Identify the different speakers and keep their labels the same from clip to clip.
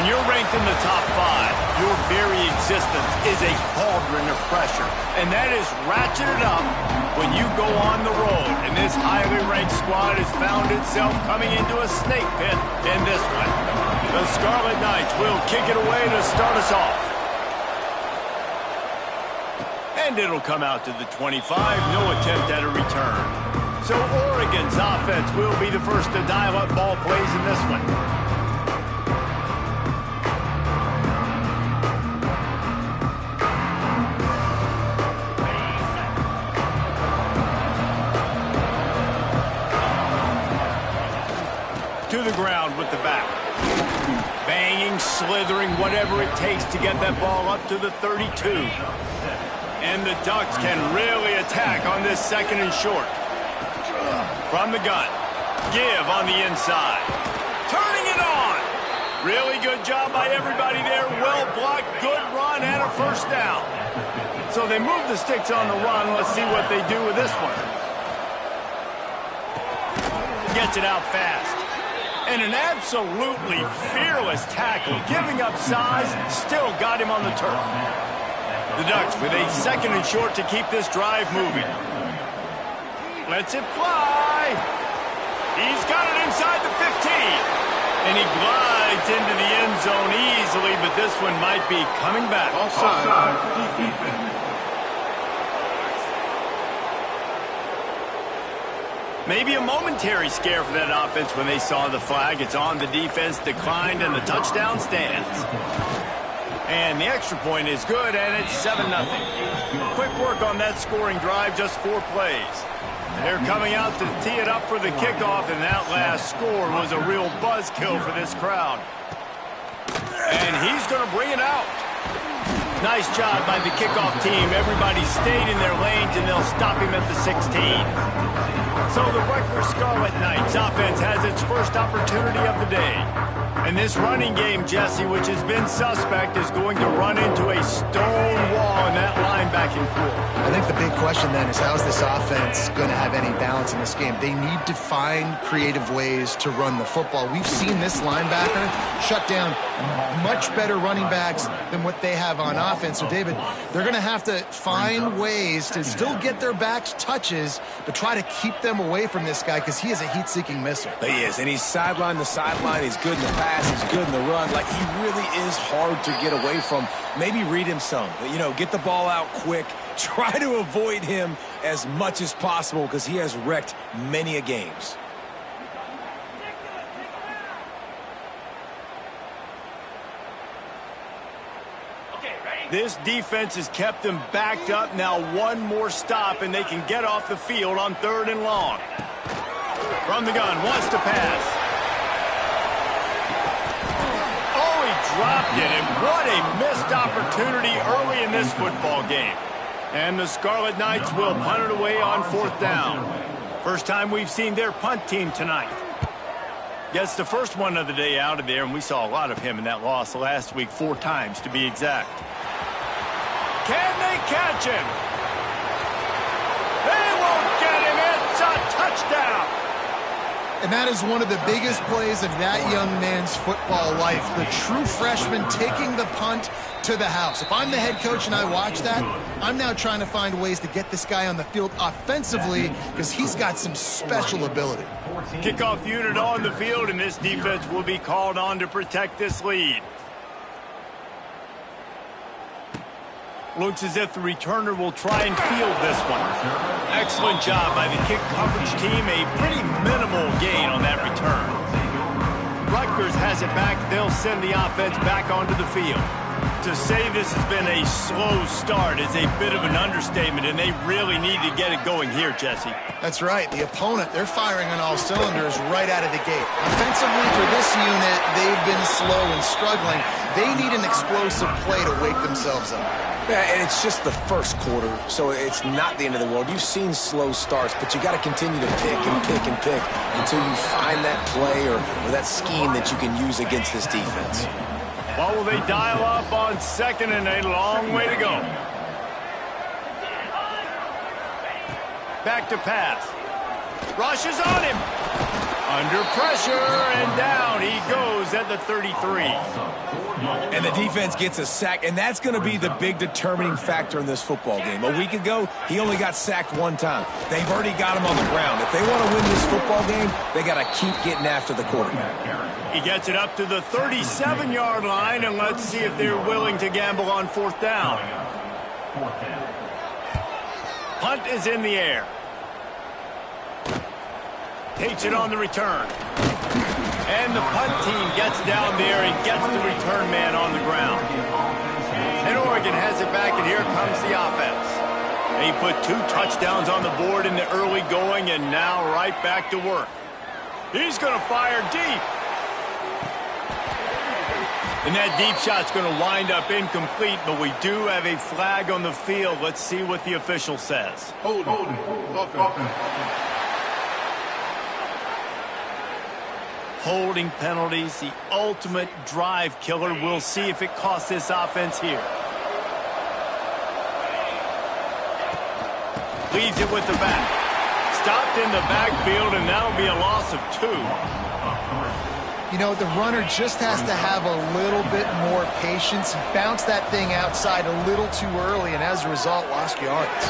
Speaker 1: When you're ranked in the top 5, your very existence is a cauldron of pressure. And that is ratcheted up when you go on the road. And this highly ranked squad has found itself coming into a snake pit in this one. The Scarlet Knights will kick it away to start us off. And it'll come out to the 25, no attempt at a return. So Oregon's offense will be the first to dial up ball plays in this one. To the ground with the back. Banging, slithering, whatever it takes to get that ball up to the 32. And the Ducks can really attack on this second and short. From the gun. Give on the inside. Turning it on. Really good job by everybody there. Well blocked, good run, and a first down. So they move the sticks on the run. Let's see what they do with this one. Gets it out fast. And an absolutely fearless tackle. Giving up size, still got him on the turf. The Ducks with a second and short to keep this drive moving. Lets it fly. He's got it inside the 15. And he glides into the end zone easily, but this one might be coming back. Offside. Maybe a momentary scare for that offense when they saw the flag. It's on, the defense declined, and the touchdown stands. And the extra point is good, and it's 7-0. Quick work on that scoring drive, just 4 plays. They're coming out to tee it up for the kickoff, and that last score was a real buzzkill for this crowd. And he's going to bring it out. Nice job by the kickoff team. Everybody stayed in their lanes, and they'll stop him at the 16. So the Rutgers Scarlet Knights offense has its first opportunity of the day. And this running game, Jesse, which has been suspect, is going to run into a stone wall in that linebacking core.
Speaker 2: I think the big question then is, how is this offense going to have any balance in this game? They need to find creative ways to run the football. We've seen this linebacker shut down much better running backs than what they have on offense. So, David, they're going to have to find ways to still get their backs touches, but try to keep them away from this guy because he is a heat-seeking missile.
Speaker 3: He is, and he's sideline to sideline. He's good in the pass. He's good in the run. Like, he really is hard to get away from. Maybe read him some. You know, get the ball out quick. Try to avoid him as much as possible because he has wrecked many a games.
Speaker 1: This defense has kept them backed up. Now one more stop, and they can get off the field on 3rd and long. From the gun, wants to pass. Oh, he dropped it, and what a missed opportunity early in this football game. And the Scarlet Knights will punt it away on 4th down. First time we've seen their punt team tonight. Gets the first one of the day out of there, and we saw a lot of him in that loss last week, 4 times to be exact. Can they catch him? They won't get him. It's a touchdown.
Speaker 2: And that is one of the biggest plays of that young man's football life. The true freshman taking the punt to the house. If I'm the head coach and I watch that, I'm now trying to find ways to get this guy on the field offensively because he's got some special ability.
Speaker 1: Kickoff unit on the field, and this defense will be called on to protect this lead. Looks as if the returner will try and field this one. Excellent job by the kick coverage team. A pretty minimal gain on that return. Rutgers has it back. They'll send the offense back onto the field. To say this has been a slow start is a bit of an understatement, and they really need to get it going here, Jesse.
Speaker 2: That's right. The opponent, they're firing on all cylinders right out of the gate. Offensively for this unit, they've been slow and struggling. They need an explosive play to wake themselves up.
Speaker 3: Yeah, and it's just the first quarter, so it's not the end of the world. You've seen slow starts, but you got to continue to pick and pick and pick until you find that play or that scheme that you can use against this defense.
Speaker 1: What will they dial up on 2nd and a long way to go? Back to pass. Rush is on him. Under pressure, and down he goes at the 33.
Speaker 3: And the defense gets a sack, and that's going to be the big determining factor in this football game. A week ago, he only got sacked one time. They've already got him on the ground. If they want to win this football game, they got to keep getting after the quarterback.
Speaker 1: He gets it up to the 37-yard line, and let's see if they're willing to gamble on fourth down. Punt is in the air. Takes it on the return. And the punt team gets down there and gets the return man on the ground. And Oregon has it back, and here comes the offense. They put 2 touchdowns on the board in the early going, and now right back to work. He's going to fire deep. And that deep shot's going to wind up incomplete, but we do have a flag on the field. Let's see what the official says.
Speaker 4: Hold it.
Speaker 1: Holding penalties, the ultimate drive killer. We'll see if it costs this offense here. Leaves it with the back. Stopped in the backfield, and that'll be a loss of 2.
Speaker 2: You know, the runner just has to have a little bit more patience. Bounce that thing outside a little too early, and as a result, lost yards.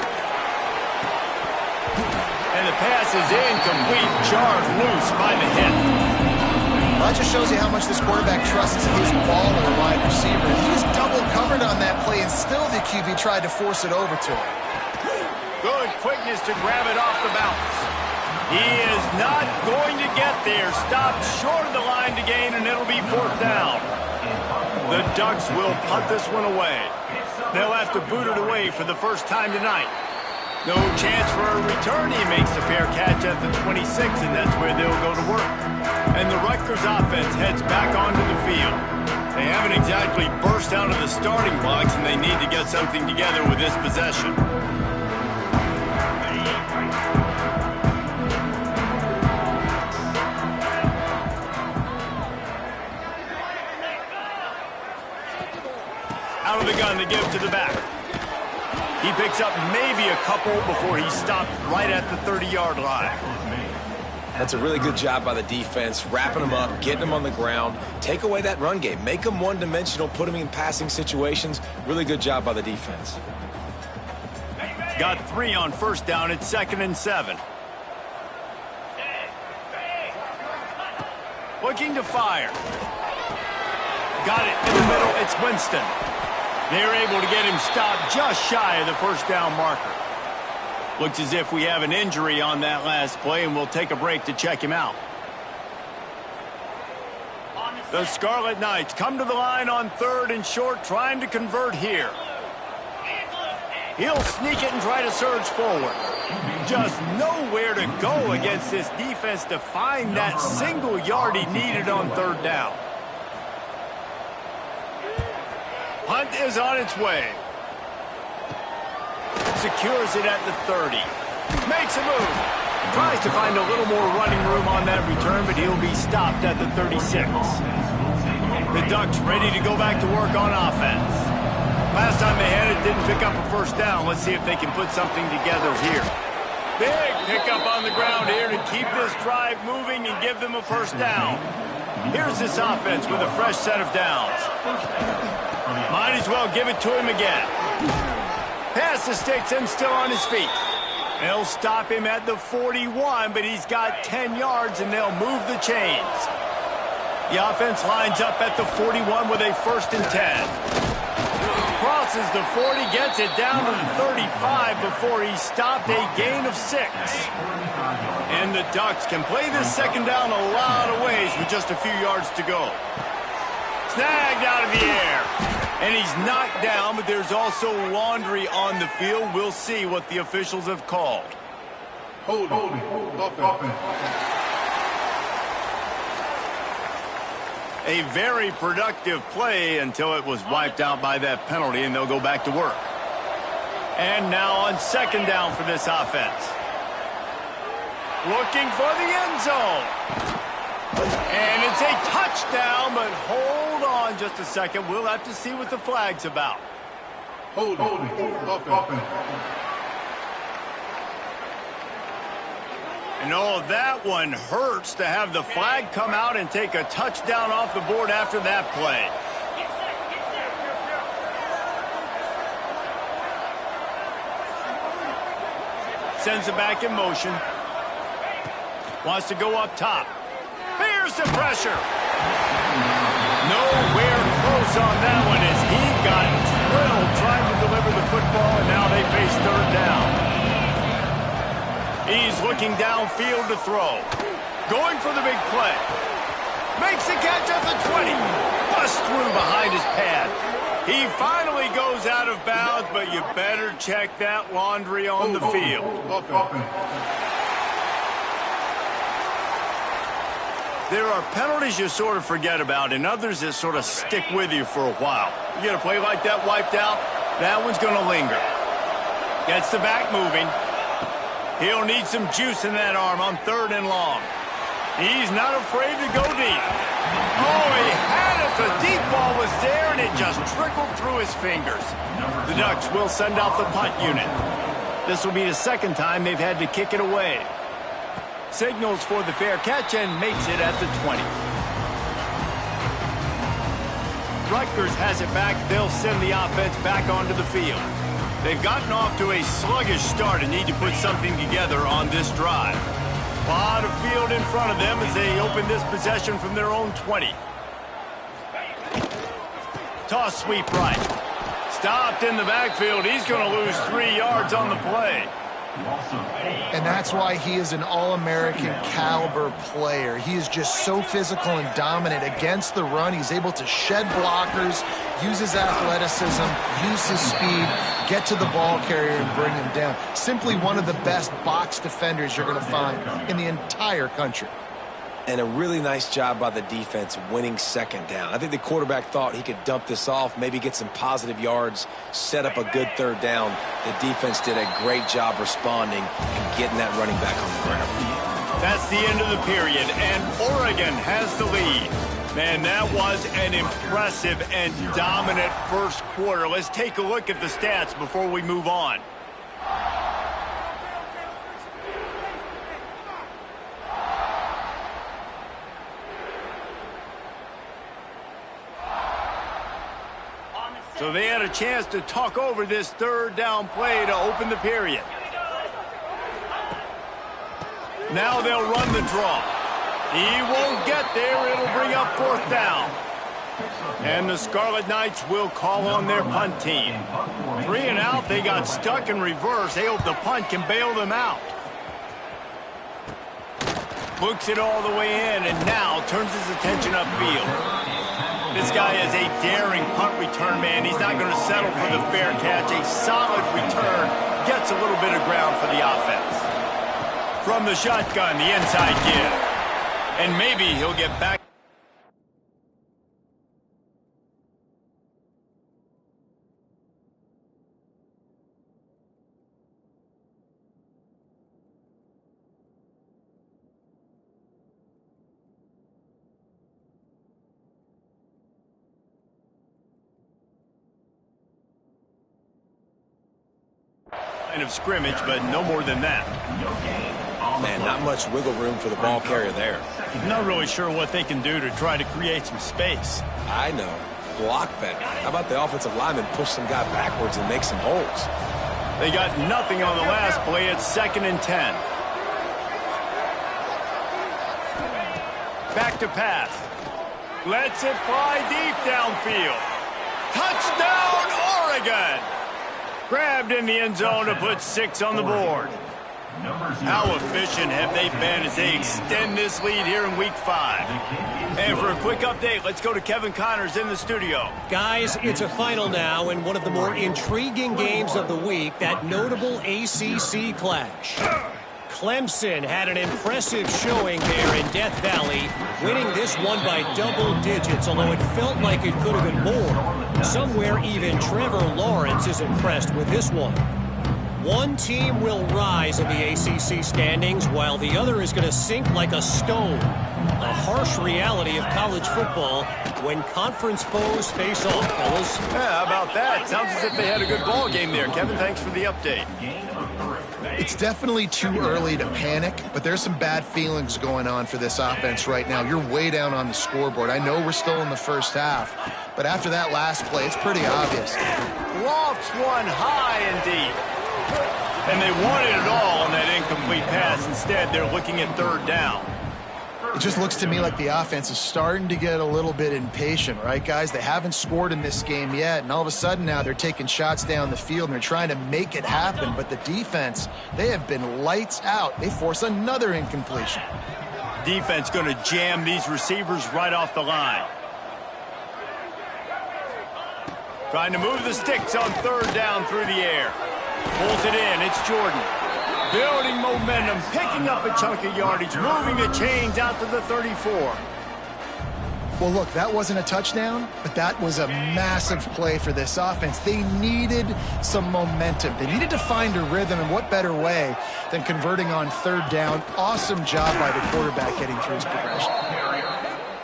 Speaker 1: And the pass is incomplete, jarred loose by the hip.
Speaker 2: That just shows you how much this quarterback trusts his ball or wide receiver. He was double covered on that play, and still the QB tried to force it over to him.
Speaker 1: Good quickness to grab it off the bounce. He is not going to get there. Stopped short of the line to gain, and it'll be fourth down. The Ducks will punt this one away. They'll have to boot it away for the first time tonight. No chance for a return. He makes the fair catch at the 26, and that's where they'll go to work. And the Rutgers offense heads back onto the field. They haven't exactly burst out of the starting blocks, and they need to get something together with this possession. Out of the gun to give to the back. He picks up maybe a couple before he stopped right at the 30-yard line.
Speaker 3: That's a really good job by the defense, wrapping them up, getting them on the ground. Take away that run game. Make them one-dimensional, put them in passing situations. Really good job by the defense.
Speaker 1: Got 3 on first down. It's 2nd and 7. Looking to fire. Got it in the middle. It's Winston. They're able to get him stopped just shy of the first down marker. Looks as if we have an injury on that last play, and we'll take a break to check him out. The Scarlet Knights come to the line on 3rd and short, trying to convert here. He'll sneak it and try to surge forward. Just nowhere to go against this defense to find that single yard he needed on 3rd down. Punt is on its way. Secures it at the 30. Makes a move. Tries to find a little more running room on that return, but he'll be stopped at the 36. The Ducks ready to go back to work on offense. Last time they had it, didn't pick up a first down. Let's see if they can put something together here. Big pickup on the ground here to keep this drive moving and give them a first down. Here's this offense with a fresh set of downs. Might as well give it to him again. Pass to Stetson, still on his feet. They'll stop him at the 41, but he's got 10 yards, and they'll move the chains. The offense lines up at the 41 with a 1st and 10. Crosses the 40, gets it down to the 35 before he stopped, a gain of 6. And the Ducks can play this 2nd down a lot of ways with just a few yards to go. Snagged out of the air. And he's knocked down, but there's also laundry on the field. We'll see what the officials have called.
Speaker 4: Hold it.
Speaker 1: A very productive play until it was wiped out by that penalty, and they'll go back to work. And now on 2nd down for this offense. Looking for the end zone. And it's a touchdown, but hold on just a second. We'll have to see what the flag's about.
Speaker 4: Hold it.
Speaker 1: No, that one hurts to have the flag come out and take a touchdown off the board after that play. Sends it back in motion. Wants to go up top. Here's the pressure. Nowhere close on that one as he got drilled trying to deliver the football, and now they face third down. He's looking downfield to throw. Going for the big play. Makes the catch at the 20. Busts through behind his pad. He finally goes out of bounds, but you better check that laundry on the field. There are penalties you sort of forget about and others that sort of stick with you for a while. You get a play like that wiped out, that one's going to linger. Gets the back moving. He'll need some juice in that arm on 3rd and long. He's not afraid to go deep. Oh, he had it. The deep ball was there, and it just trickled through his fingers. The Ducks will send out the punt unit. This will be the 2nd time they've had to kick it away. Signals for the fair catch and makes it at the 20. Rutgers has it back. They'll send the offense back onto the field. They've gotten off to a sluggish start and need to put something together on this drive. A lot of field in front of them as they open this possession from their own 20. Toss sweep right. Stopped in the backfield. He's going to lose 3 yards on the play.
Speaker 2: And that's why he is an All-American caliber player. He is just so physical and dominant against the run. He's able to shed blockers, use his athleticism, use his speed, get to the ball carrier and bring him down. Simply one of the best box defenders you're going to find in the entire country.
Speaker 3: And a really nice job by the defense winning 2nd down. I think the quarterback thought he could dump this off, maybe get some positive yards, set up a good 3rd down. The defense did a great job responding and getting that running back on the ground.
Speaker 1: That's the end of the period, and Oregon has the lead. Man, that was an impressive and dominant first quarter. Let's take a look at the stats before we move on. So they had a chance to talk over this 3rd down play to open the period. Now they'll run the draw. He won't get there. It'll bring up 4th down. And the Scarlet Knights will call on their punt team. 3 and out. They got stuck in reverse. They hope the punt can bail them out. Books it all the way in and now turns his attention upfield. This guy is a daring punt return man. He's not going to settle for the fair catch. A solid return gets a little bit of ground for the offense. From the shotgun, the inside give. And maybe he'll get back. Of scrimmage, but no more than that.
Speaker 3: Man, not much wiggle room for the ball carrier there.
Speaker 1: Not really sure what they can do to try to create some space.
Speaker 3: I know. Block better. How about the offensive lineman push some guy backwards and make some holes?
Speaker 1: They got nothing on the last play. It's 2nd and 10. Back to pass. Lets it fly deep downfield. Touchdown, Oregon! Grabbed in the end zone to put 6 on the board. How efficient have they been as they extend this lead here in Week 5? And for a quick update, let's go to Kevin Connors in the studio.
Speaker 5: Guys, it's a final now in one of the more intriguing games of the week, that notable ACC clash. Clemson had an impressive showing there in Death Valley, winning this one by double digits, although it felt like it could have been more. Somewhere even Trevor Lawrence is impressed with this one. One team will rise in the ACC standings, while the other is going to sink like a stone. A harsh reality of college football when conference foes face off, fellas.
Speaker 1: Yeah, how about that? Sounds as if they had a good ball game there. Kevin, thanks for the update.
Speaker 2: It's definitely too early to panic, but there's some bad feelings going on for this offense right now. You're way down on the scoreboard. I know we're still in the first half, but after that last play, it's pretty obvious.
Speaker 1: Lofts one high and deep. And they wanted it all on that incomplete pass. Instead, they're looking at third down.
Speaker 2: It just looks to me like the offense is starting to get a little bit impatient, right, guys? They haven't scored in this game yet, and all of a sudden now they're taking shots down the field, and they're trying to make it happen. But the defense, they have been lights out. They force another incompletion.
Speaker 1: Defense going to jam these receivers right off the line. Trying to move the sticks on third down through the air. Pulls it in. It's Jordan. Building momentum, picking up a chunk of yardage, moving the chains out to the 34.
Speaker 2: Well, look, that wasn't a touchdown, but that was a massive play for this offense. They needed some momentum. They needed to find a rhythm, and what better way than converting on third down. Awesome job by the quarterback getting through his progression.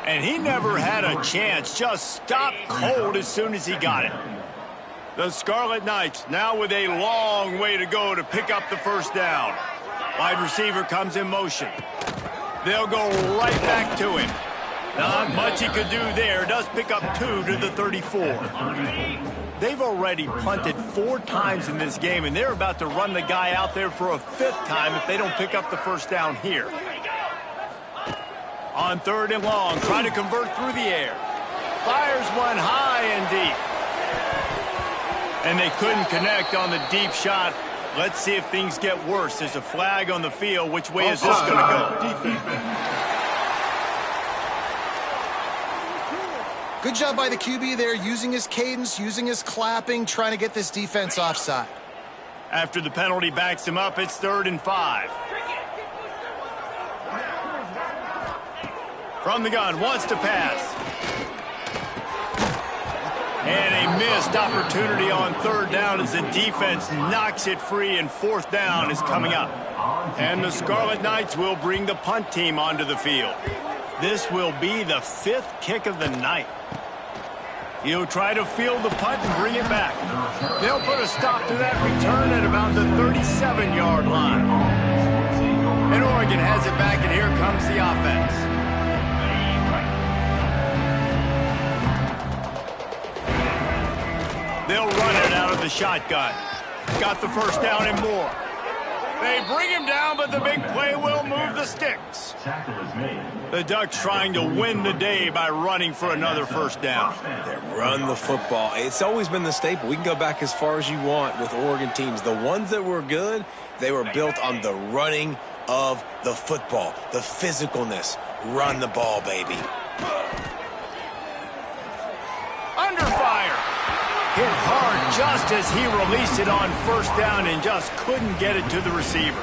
Speaker 1: And he never had a chance, just stopped cold as soon as he got it. The Scarlet Knights now with a long way to go to pick up the first down. Wide receiver comes in motion. They'll go right back to him. Not much he could do there. Does pick up 2 to the 34. They've already punted 4 times in this game, and they're about to run the guy out there for a 5th time if they don't pick up the first down here. On third and long, trying to convert through the air. Fires one high and deep. And they couldn't connect on the deep shot. Let's see if things get worse. There's a flag on the field. Which way is this going to go?
Speaker 2: Good job by the QB there, using his cadence, using his clapping, trying to get this defense offside.
Speaker 1: After the penalty backs him up, it's 3rd and 5. From the gun, wants to pass. And a missed opportunity on third down as the defense knocks it free, and 4th down is coming up. And the Scarlet Knights will bring the punt team onto the field. This will be the 5th kick of the night. He'll try to field the punt and bring it back. They'll put a stop to that return at about the 37-yard line. And Oregon has it back, and here comes the offense. They'll run it out of the shotgun. Got the first down and more. They bring him down, but the big play will move the sticks. The Ducks trying to win the day by running for another first down.
Speaker 3: They run the football. It's always been the staple. We can go back as far as you want with Oregon teams. The ones that were good, they were built on the running of the football, the physicalness. Run the ball, baby.
Speaker 1: Under fire. Hit hard just as he released it on first down and just couldn't get it to the receiver.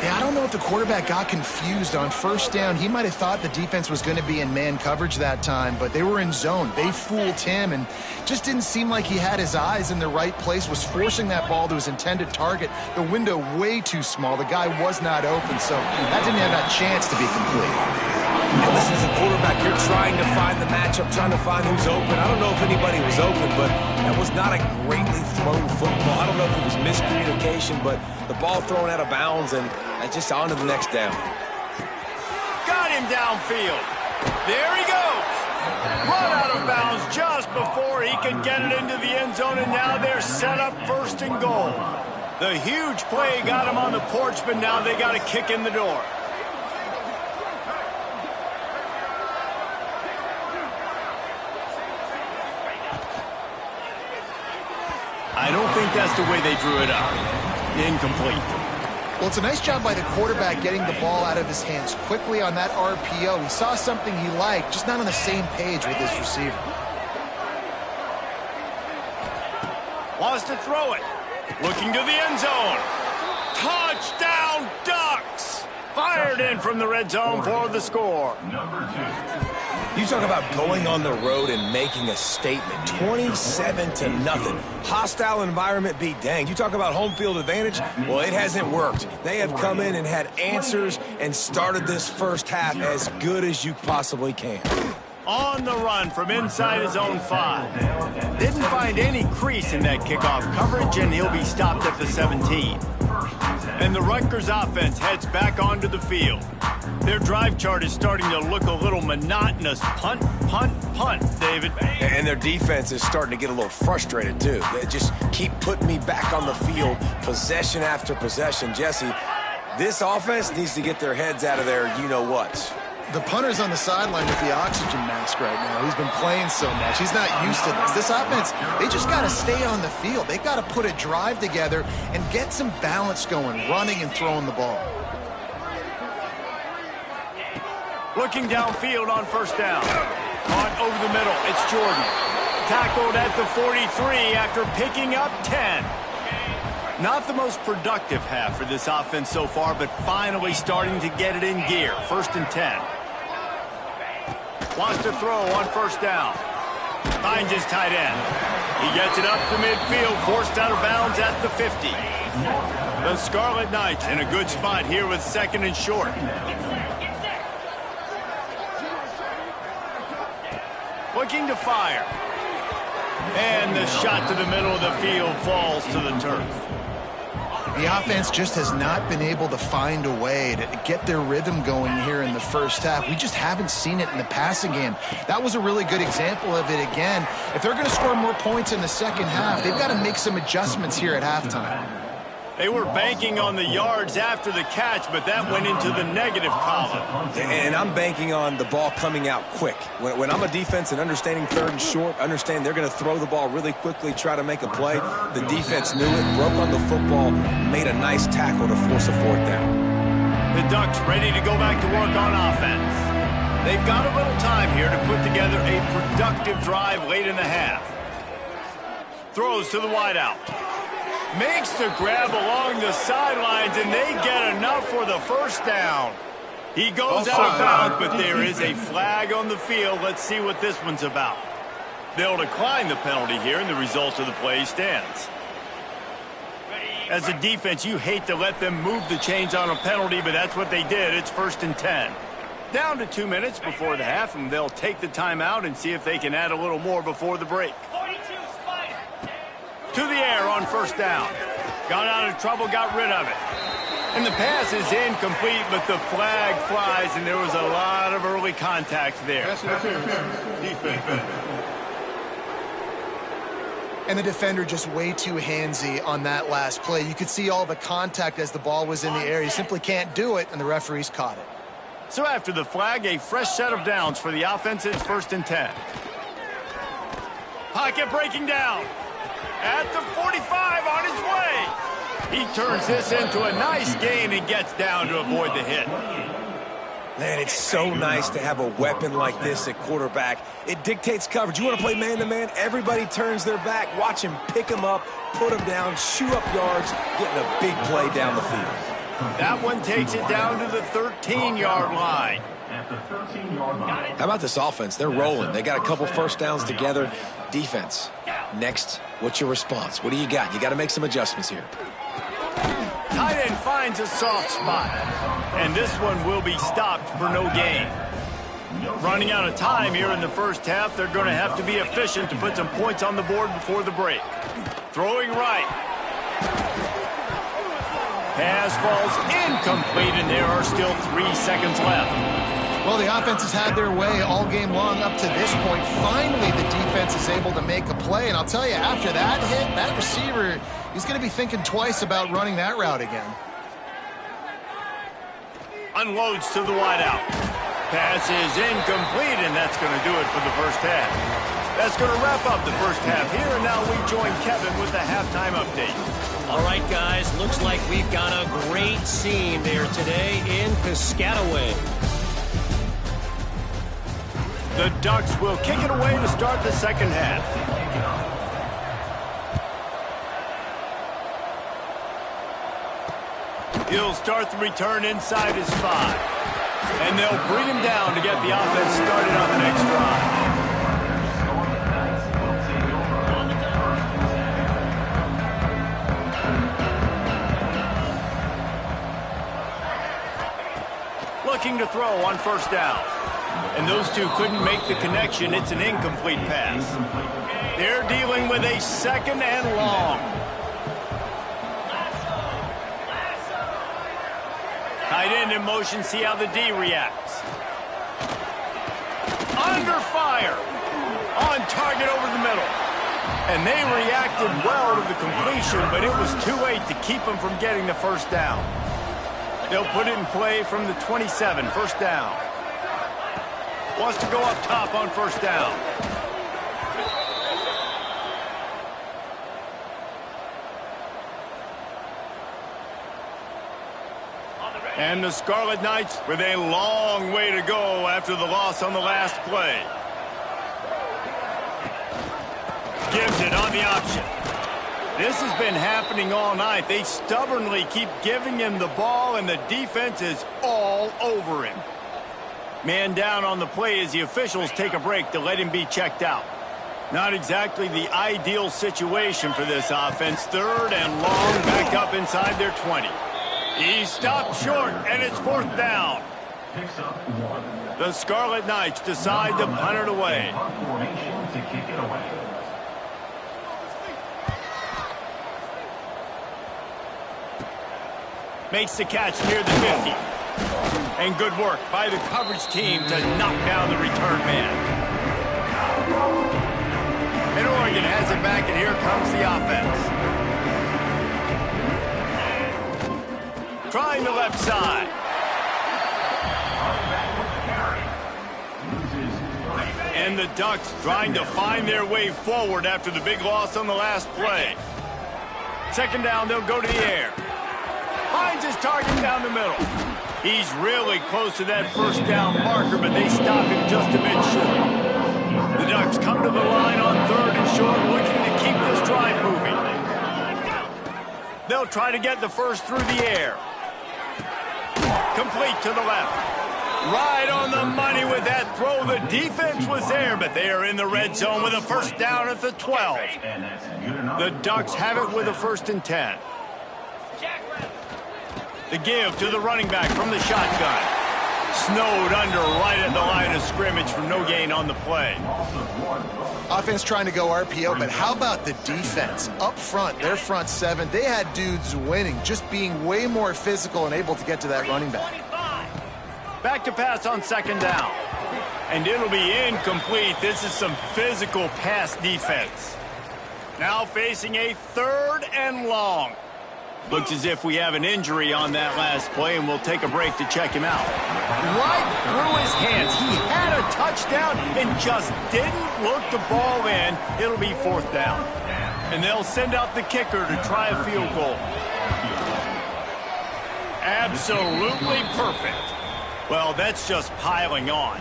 Speaker 2: Yeah, I don't know if the quarterback got confused on first down. He might have thought the defense was going to be in man coverage that time, but they were in zone. They fooled him and just didn't seem like he had his eyes in the right place, was forcing that ball to his intended target. The window way too small. The guy was not open, so that didn't have that chance to be complete.
Speaker 3: And listen, as a quarterback, you're trying to find the matchup, trying to find who's open. I don't know if anybody was open, but that was not a greatly thrown football. I don't know if it was miscommunication, but the ball thrown out of bounds and just on to the next down.
Speaker 1: Got him downfield. There he goes. Run out of bounds just before he could get it into the end zone, and now they're set up 1st and goal. The huge play got him on the porch, but now they got a kick in the door. I don't think that's the way they drew it up. Incomplete.
Speaker 2: Well, it's a nice job by the quarterback getting the ball out of his hands quickly on that RPO. He saw something he liked, just not on the same page with his receiver.
Speaker 1: Wants to throw it. Looking to the end zone. Touchdown, Ducks! Fired in from the red zone for the score.
Speaker 3: You talk about going on the road and making a statement. 27-0. Hostile environment be danged. You talk about home field advantage? Well, it hasn't worked. They have come in and had answers and started this first half as good as you possibly can.
Speaker 1: On the run from inside his own 5. Didn't find any crease in that kickoff coverage, and he'll be stopped at the 17. And the Rutgers offense heads back onto the field. Their drive chart is starting to look a little monotonous. Punt, punt, punt, David.
Speaker 3: And their defense is starting to get a little frustrated, too. They just keep putting me back on the field, possession after possession. Jesse, this offense needs to get their heads out of their you-know-what.
Speaker 2: The punter's on the sideline with the oxygen mask right now. He's been playing so much. He's not used to this. This offense, they just got to stay on the field. They've got to put a drive together and get some balance going, running and throwing the ball.
Speaker 1: Looking downfield on first down. Caught over the middle. It's Jordan. Tackled at the 43 after picking up 10. Not the most productive half for this offense so far, but finally starting to get it in gear. 1st and 10. Wants to throw on first down. Finds his tight end. He gets it up to midfield, forced out of bounds at the 50. The Scarlet Knights in a good spot here with 2nd and short. Looking to fire. And the shot to the middle of the field falls to the turf.
Speaker 2: The offense just has not been able to find a way to get their rhythm going here in the first half. We just haven't seen it in the passing game. That was a really good example of it again. If they're going to score more points in the second half, they've got to make some adjustments here at halftime.
Speaker 1: They were banking on the yards after the catch, but that went into the negative column.
Speaker 3: And I'm banking on the ball coming out quick. When I'm a defense and understanding 3rd and short, understand they're going to throw the ball really quickly, try to make a play. The defense knew it, broke on the football, made a nice tackle to force a 4th down.
Speaker 1: The Ducks ready to go back to work on offense. They've got a little time here to put together a productive drive late in the half. Throws to the wideout. Makes the grab along the sidelines, and they get enough for the first down. He goes out of bounds, but there is a flag on the field. Let's see what this one's about. They'll decline the penalty here, and the result of the play stands. As a defense, you hate to let them move the chains on a penalty, but that's what they did. It's 1st and 10. Down to 2 minutes before the half, and they'll take the timeout and see if they can add a little more before the break. To the air on first down. Got out of trouble, got rid of it. And the pass is incomplete, but the flag flies, and there was a lot of early contact there.
Speaker 4: Defense.
Speaker 2: And the defender just way too handsy on that last play. You could see all the contact as the ball was in the air. You simply can't do it, and the referees caught it.
Speaker 1: So after the flag, a fresh set of downs for the offense. It's 1st and 10. Pocket breaking down. At the 45 on his way. He turns this into a nice gain and gets down to avoid the hit.
Speaker 3: Man, it's so nice to have a weapon like this at quarterback. It dictates coverage. You want to play man-to-man? Everybody turns their back. Watch him pick him up, put him down, shoot up yards, getting a big play down the field.
Speaker 1: That one takes it down to the 13-yard line.
Speaker 3: How about this offense? They're rolling. They got a couple first downs together. Defense. Next, what's your response? What do you got? You got to make some adjustments here.
Speaker 1: Tight end finds a soft spot. And this one will be stopped for no gain. Running out of time here in the first half, they're going to have to be efficient to put some points on the board before the break. Throwing right. Pass falls incomplete, and there are still 3 seconds left.
Speaker 2: Well, the offense has had their way all game long up to this point. Finally, the defense is able to make a play. And I'll tell you, after that hit, that receiver, he's going to be thinking twice about running that route again.
Speaker 1: Unloads to the wideout. Pass is incomplete, and that's going to do it for the first half. That's going to wrap up the first half here, and now we join Kevin with the halftime update.
Speaker 5: All right, guys, looks like we've got a great scene there today in Piscataway.
Speaker 1: The Ducks will kick it away to start the second half. He'll start the return inside his 5. And they'll bring him down to get the offense started on the next drive. Looking to throw on first down. And those two couldn't make the connection. It's an incomplete pass. They're dealing with a second and long. Tight end in motion, see how the D reacts. Under fire. On target over the middle. And they reacted well to the completion, but it was too late to keep them from getting the first down. They'll put it in play from the 27, first down. Wants to go up top on first down. And the Scarlet Knights with a long way to go after the loss on the last play. Gives it on the option. This has been happening all night. They stubbornly keep giving him the ball, and the defense is all over him. Man down on the play as the officials take a break to let him be checked out. Not exactly the ideal situation for this offense. Third and long, back up inside their 20. He stopped short, and it's fourth down. The Scarlet Knights decide to punt it away. Makes the catch near the 50. And good work by the coverage team to knock down the return man. And Oregon has it back, and here comes the offense. Trying the left side. And the Ducks trying to find their way forward after the big loss on the last play. Second down, they'll go to the air. Finds his target down the middle. He's really close to that first down marker, but they stop him just a bit short. The Ducks come to the line on third and short, looking to keep this drive moving. They'll try to get the first through the air. Complete to the left. Right on the money with that throw. The defense was there, but they are in the red zone with a first down at the 12. The Ducks have it with a 1st and 10. The give to the running back from the shotgun. Snowed under right at the line of scrimmage for no gain on the play.
Speaker 2: Offense trying to go RPO, but how about the defense? Up front, their front seven, they had dudes winning, just being way more physical and able to get to that running back.
Speaker 1: Back to pass on second down. And it'll be incomplete. This is some physical pass defense. Now facing a 3rd and long. Looks as if we have an injury on that last play, and we'll take a break to check him out. Right through his hands. He had a touchdown and just didn't look the ball in. It'll be 4th down. And they'll send out the kicker to try a field goal. Absolutely perfect. Well, that's just piling on.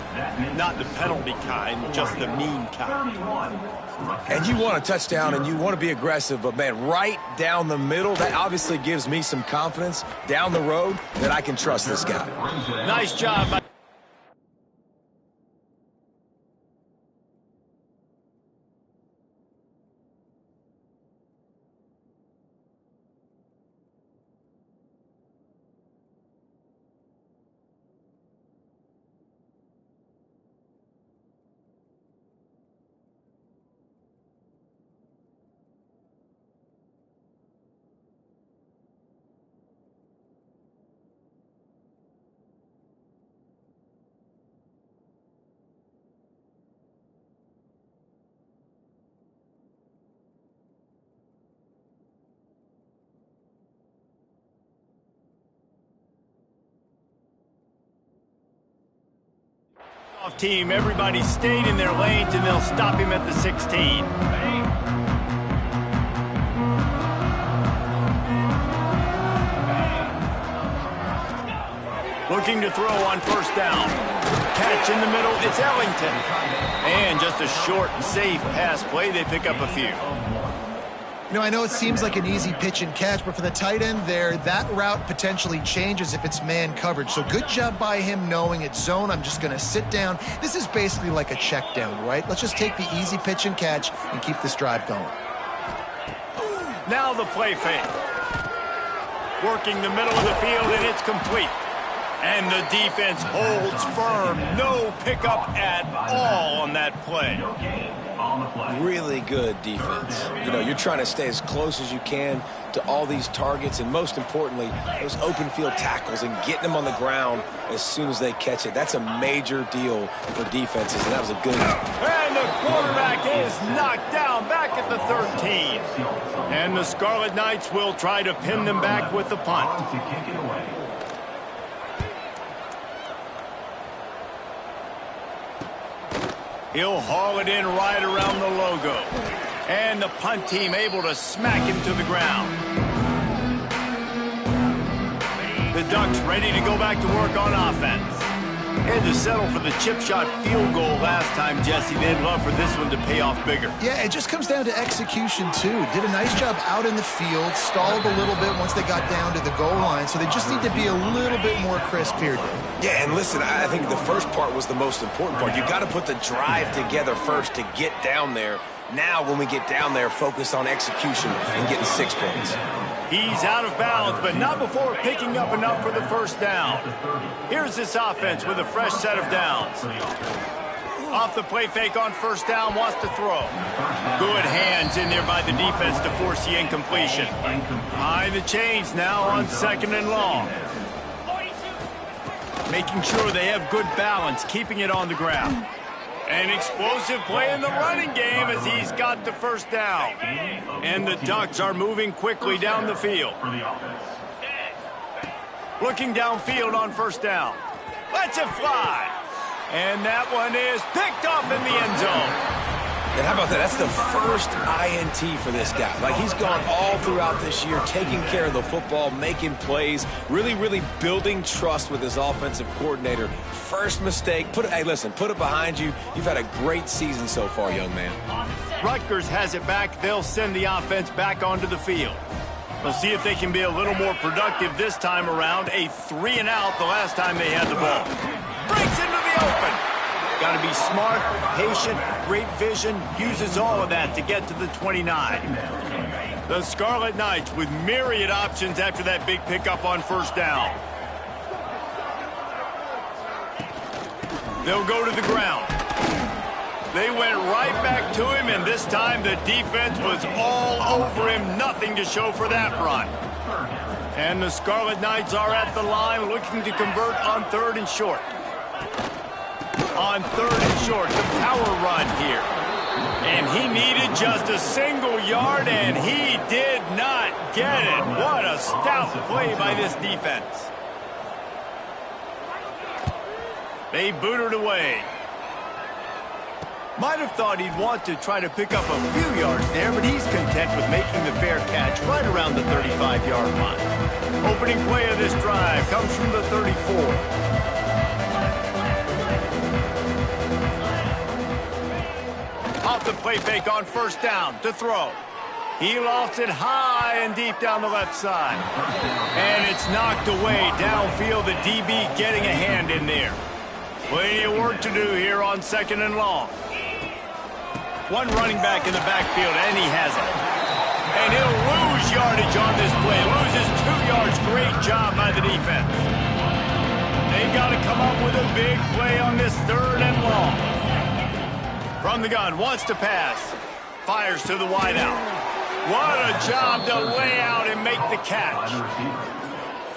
Speaker 1: Not the penalty kind, just the mean kind.
Speaker 3: And you want a touchdown and you want to be aggressive, but man, right down the middle, that obviously gives me some confidence down the road that I can trust this guy.
Speaker 1: Nice job by team. Everybody stayed in their lanes, and they'll stop him at the 16. Looking to throw on first down. Catch in the middle, it's Ellington. And just a short, safe pass play, they pick up a few.
Speaker 2: You know, I know it seems like an easy pitch and catch, but for the tight end there, that route potentially changes if it's man coverage. So good job by him knowing it's zone. I'm just going to sit down. This is basically like a check down, right? Let's just take the easy pitch and catch and keep this drive going.
Speaker 1: Now the play fake. Working the middle of the field, and it's complete. And the defense holds firm. No pickup at all on that play.
Speaker 3: Really good defense. You know, you're trying to stay as close as you can to all these targets, and most importantly, those open field tackles and getting them on the ground as soon as they catch it. That's a major deal for defenses, and that was a good one.
Speaker 1: And the quarterback is knocked down back at the 13. And the Scarlet Knights will try to pin them back with the punt. He'll haul it in right around the logo. And the punt team able to smack him to the ground. The Ducks ready to go back to work on offense. Had to settle for the chip shot field goal last time, Jesse. They'd love for this one to pay off bigger.
Speaker 2: Yeah, it just comes down to execution, too. Did a nice job out in the field, stalled a little bit once they got down to the goal line, so they just need to be a little bit more crisp here, Dave.
Speaker 3: Yeah, and listen, I think the first part was the most important part. You got to put the drive together first to get down there. Now, when we get down there, focus on execution and getting 6 points.
Speaker 1: He's out of bounds, but not before picking up enough for the first down. Here's this offense with a fresh set of downs. Off the play fake on first down, wants to throw. Good hands in there by the defense to force the incompletion. Behind the chains now on 2nd and long. Making sure they have good balance, keeping it on the ground. An explosive play in the running game as he's got the first down. And the Ducks are moving quickly down the field. Looking downfield on first down. Lets it fly. And that one is picked off in the end zone.
Speaker 3: And how about that? That's the first INT for this guy. Like, he's gone all throughout this year, taking care of the football, making plays, really building trust with his offensive coordinator. First mistake. Hey, listen, put it behind you. You've had a great season so far, young man.
Speaker 1: Rutgers has it back. They'll send the offense back onto the field. We'll see if they can be a little more productive this time around. A 3-and-out the last time they had the ball. Breaks into the open. Got to be smart, patient, great vision, uses all of that to get to the 29. The Scarlet Knights with myriad options after that big pickup on first down. They'll go to the ground. They went right back to him, and this time the defense was all over him. Nothing to show for that run. And the Scarlet Knights are at the line looking to convert on 3rd and short. On 3rd and short, the power run here. And he needed just a single yard, and he did not get it. What a stout play by this defense. They booted away. Might have thought he'd want to try to pick up a few yards there, but he's content with making the fair catch right around the 35-yard line. Opening play of this drive comes from the 34. Off the play fake on first down to throw. He lofts it high and deep down the left side. And it's knocked away downfield. The DB getting a hand in there. Plenty of work to do here on 2nd and long. One running back in the backfield, and he has it. And he'll lose yardage on this play. Loses 2 yards. Great job by the defense. They got to come up with a big play on this 3rd and long. From the gun, wants to pass. Fires to the wideout. What a job to lay out and make the catch.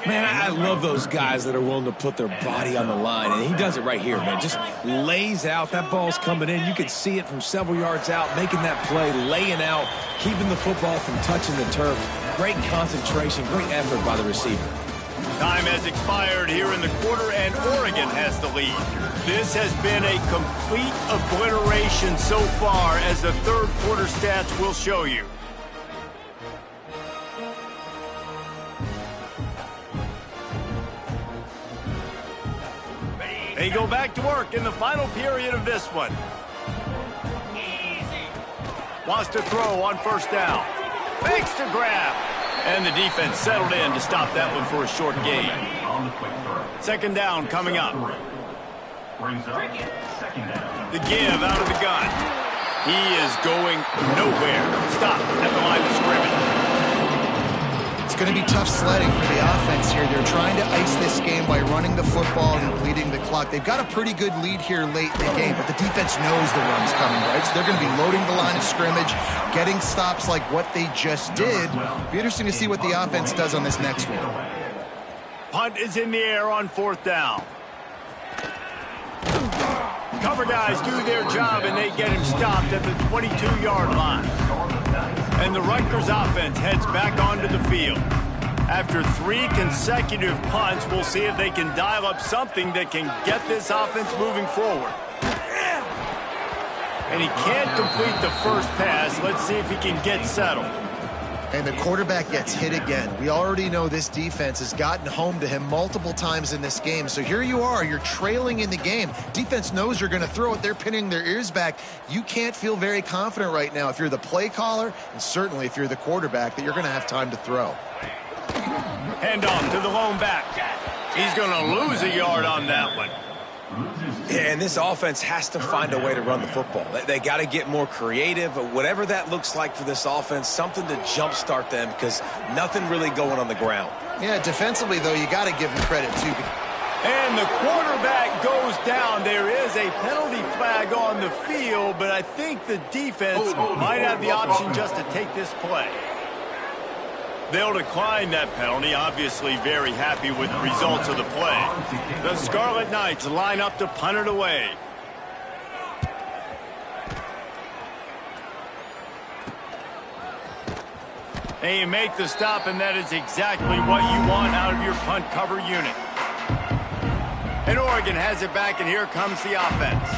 Speaker 3: Man, I love those guys that are willing to put their body on the line, and he does it right here, man. Just lays out. That ball's coming in. You can see it from several yards out, making that play, laying out, keeping the football from touching the turf. Great concentration, great effort by the receiver.
Speaker 1: Time has expired here in the quarter, and Oregon has the lead. This has been a complete obliteration so far, as the 3rd quarter stats will show you. They go back to work in the final period of this one. Wants to throw on first down. fakes the grab. And the defense settled in to stop that one for a short gain. Second down coming up. The give out of the gun. He is going nowhere. Stop at the line of scrimmage.
Speaker 2: It's going to be tough sledding for the offense here. They're trying to ice this game by running the football and bleeding the clock. They've got a pretty good lead here late in the game, but the defense knows the run's coming, right? So they're going to be loading the line of scrimmage, getting stops like what they just did. Be interesting to see what the offense does on this next one.
Speaker 1: Punt is in the air on fourth down. Cover guys do their job, and they get him stopped at the 22-yard line. And the Rutgers offense heads back onto the field. After 3 consecutive punts, we'll see if they can dial up something that can get this offense moving forward. And he can't complete the first pass. Let's see if he can get settled.
Speaker 2: And the quarterback gets hit again. We already know this defense has gotten home to him multiple times in this game. So here you are, you're trailing in the game. Defense knows you're going to throw it. They're pinning their ears back. You can't feel very confident right now if you're the play caller, and certainly if you're the quarterback, that you're going to have time to throw.
Speaker 1: Handoff to the lone back. He's going to lose a yard on that one.
Speaker 3: Yeah, and this offense has to find a way to run the football. They got to get more creative, but whatever that looks like for this offense, something to jumpstart them because nothing really going on the ground.
Speaker 2: Yeah, defensively, though, you got to give them credit, too.
Speaker 1: And the quarterback goes down. There is a penalty flag on the field, but I think the defense might have the option just to take this play. They'll decline that penalty, obviously very happy with the results of the play. The Scarlet Knights line up to punt it away. And you make the stop, and that is exactly what you want out of your punt cover unit. And Oregon has it back, and here comes the offense.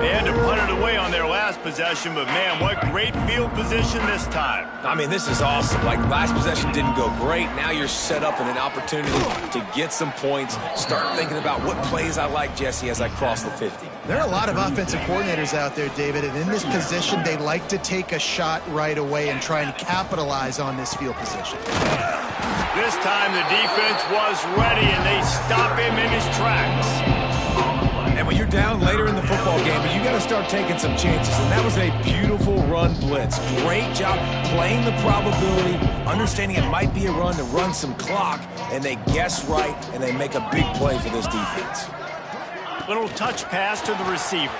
Speaker 1: They had to punt it away on their last possession, but man, what great field position this time.
Speaker 3: I mean, this is awesome. Like, last possession didn't go great. Now you're set up in an opportunity to get some points. Start thinking about what plays I like, Jesse, as I cross the 50.
Speaker 2: There are a lot of offensive coordinators out there, David, and in this position, they like to take a shot right away and try and capitalize on this field position.
Speaker 1: This time the defense was ready, and they stop him in his tracks.
Speaker 3: And when you're down later in the football game, you got to start taking some chances. And that was a beautiful run blitz. Great job playing the probability, understanding it might be a run to run some clock, and they guess right, and they make a big play for this defense.
Speaker 1: Little touch pass to the receiver.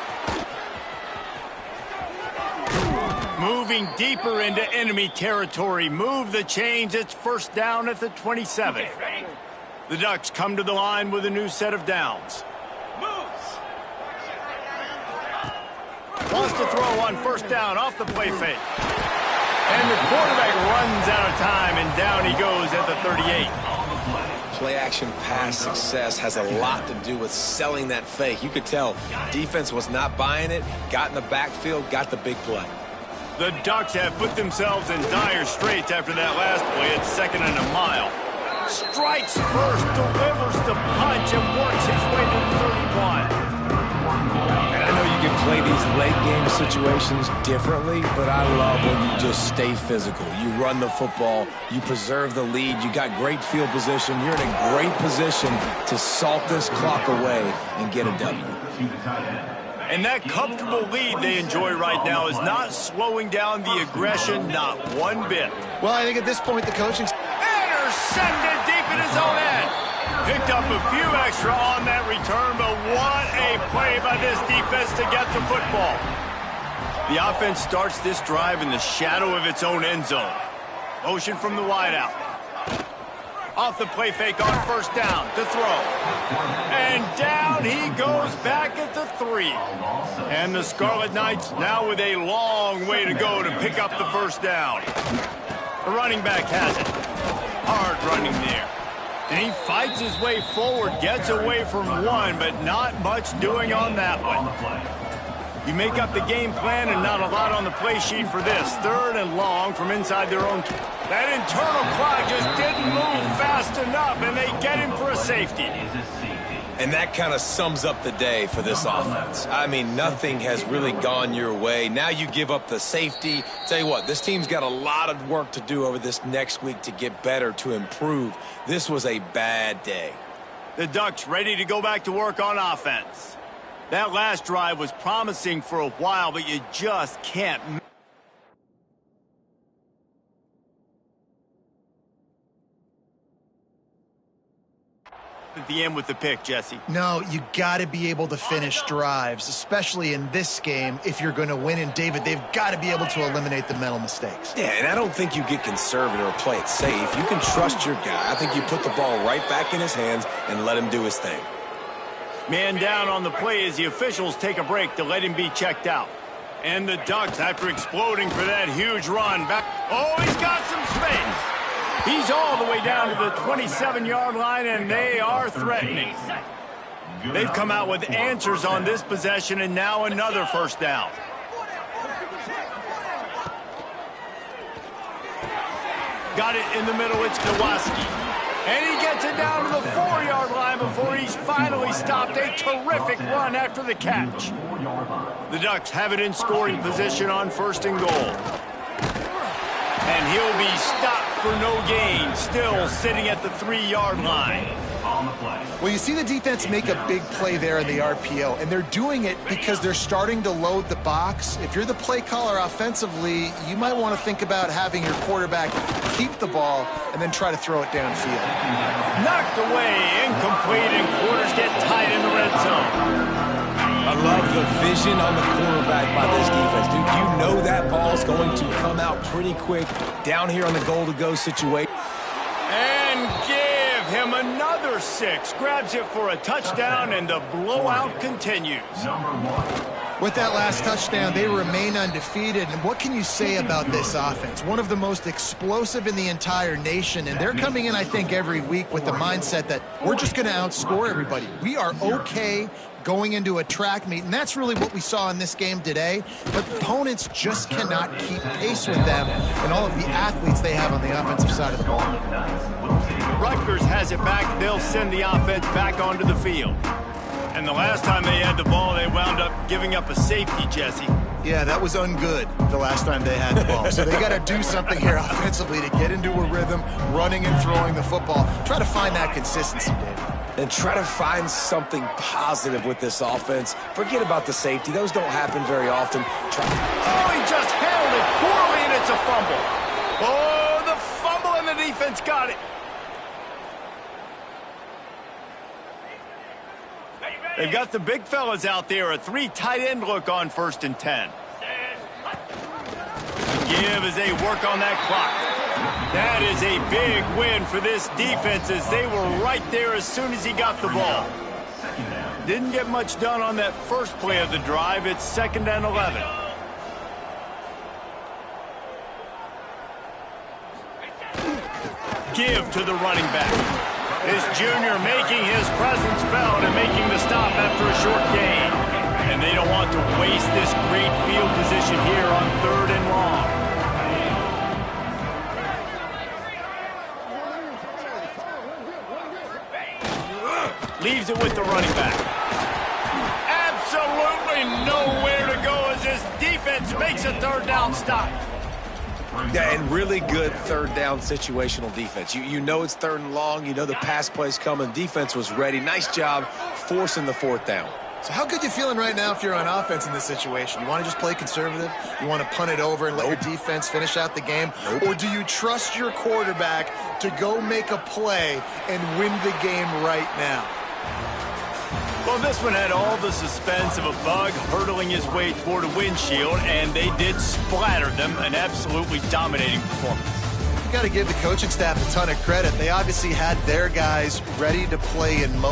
Speaker 1: Moving deeper into enemy territory. Move the chains. It's first down at the 27. The Ducks come to the line with a new set of downs. Wants to throw on first down off the play fake. And the quarterback runs out of time, and down he goes at the 38.
Speaker 3: Play-action pass success has a lot to do with selling that fake. You could tell defense was not buying it, got in the backfield, got the big play.
Speaker 1: The Ducks have put themselves in dire straits after that last play. It's 2nd and a mile. Strikes first, delivers the punch, and works his way to the 31.
Speaker 3: And I know you can play these late-game situations differently, but I love when you just stay physical. You run the football, you preserve the lead, you got great field position, you're in a great position to salt this clock away and get a W.
Speaker 1: And that comfortable lead they enjoy right now is not slowing down the aggression, not one bit.
Speaker 2: Well, I think at this point, the coaching...
Speaker 1: Intercepted deep in his own end. Picked up a few extra on that return, but what a play by this defense to get the football. The offense starts this drive in the shadow of its own end zone. Motion from the wideout. Off the play fake on first down to throw. And down he goes back at the 3. And the Scarlet Knights now with a long way to go to pick up the first down. The running back has it. Hard running there. And he fights his way forward, gets away from one, but not much doing on that one. You make up the game plan and not a lot on the play sheet for this. 3rd and long from inside their own. That internal clock just didn't move fast enough, and they get him for a safety.
Speaker 3: And that kind of sums up the day for this offense. I mean, nothing has really gone your way. Now you give up the safety. Tell you what, this team's got a lot of work to do over this next week to get better, to improve. This was a bad day.
Speaker 1: The Ducks ready to go back to work on offense. That last drive was promising for a while, but you just can't. At the end with the pick, Jesse.
Speaker 2: No, you got to be able to finish drives, especially in this game if you're going to win. And, David, they've got to be able to eliminate the mental mistakes.
Speaker 3: Yeah, and I don't think you get conservative or play it safe. You can trust your guy. I think you put the ball right back in his hands and let him do his thing.
Speaker 1: Man down on the play as the officials take a break to let him be checked out. And the Ducks, after exploding for that huge run, back. Oh, he's got some space. He's all the way down to the 27-yard line, and they are threatening. They've come out with answers on this possession, and now another first down. Got it in the middle, it's Kowalski. And he gets it down to the 4-yard line before he's finally stopped. A terrific run after the catch. The Ducks have it in scoring position on 1st and goal. And he'll be stopped for no gain, still sitting at the 3-yard line.
Speaker 2: Well, you see the defense make a big play there in the RPO, and they're doing it because they're starting to load the box. If you're the play caller offensively, you might want to think about having your quarterback keep the ball and then try to throw it downfield.
Speaker 1: Knocked away, incomplete, and quarters get tight in the red zone.
Speaker 3: I love the vision on the quarterback by this defense, dude. You know that ball's going to come out pretty quick down here on the goal-to-go situation.
Speaker 1: And give him another 6. Grabs it for a touchdown, and the blowout continues.
Speaker 2: With that last touchdown, they remain undefeated. And what can you say about this offense? One of the most explosive in the entire nation. And they're coming in, I think, every week with the mindset that we're just going to outscore everybody. We are okay going into a track meet, and that's really what we saw in this game today. But opponents just cannot keep pace with them and all of the athletes they have on the offensive side of the ball.
Speaker 1: Rutgers has it back. They'll send the offense back onto the field. And the last time they had the ball, they wound up giving up a safety, Jesse.
Speaker 2: Yeah, that was ungood the last time they had the ball. So they got to do something here offensively to get into a rhythm, running and throwing the football. Try to find that consistency, David.
Speaker 3: And try to find something positive with this offense. Forget about the safety. Those don't happen very often.
Speaker 1: Oh, he just handled it poorly, and it's a fumble. Oh, the fumble, and the defense got it. They've got the big fellas out there, a 3 tight end look on 1st and 10. Give as they work on that clock. That is a big win for this defense as they were right there as soon as he got the ball. Didn't get much done on that first play of the drive. It's 2nd and 11. Give to the running back. This junior making his presence felt and making the stop after a short gain. And they don't want to waste this great field position here on 3rd and long. Leaves it with the running back. Absolutely nowhere to go as this defense makes a 3rd down stop.
Speaker 3: Yeah, and really good 3rd down situational defense. You know it's 3rd and long. You know the pass play's coming. Defense was ready. Nice job forcing the 4th down.
Speaker 2: So how good you feeling right now if you're on offense in this situation? You want to just play conservative? You want to punt it over and let your defense finish out the game? Or do you trust your quarterback to go make a play and win the game right now?
Speaker 1: Well, this one had all the suspense of a bug hurtling his way toward a windshield, and they did splatter them. An absolutely dominating performance.
Speaker 2: You got to give the coaching staff a ton of credit. They obviously had their guys ready to play in motion.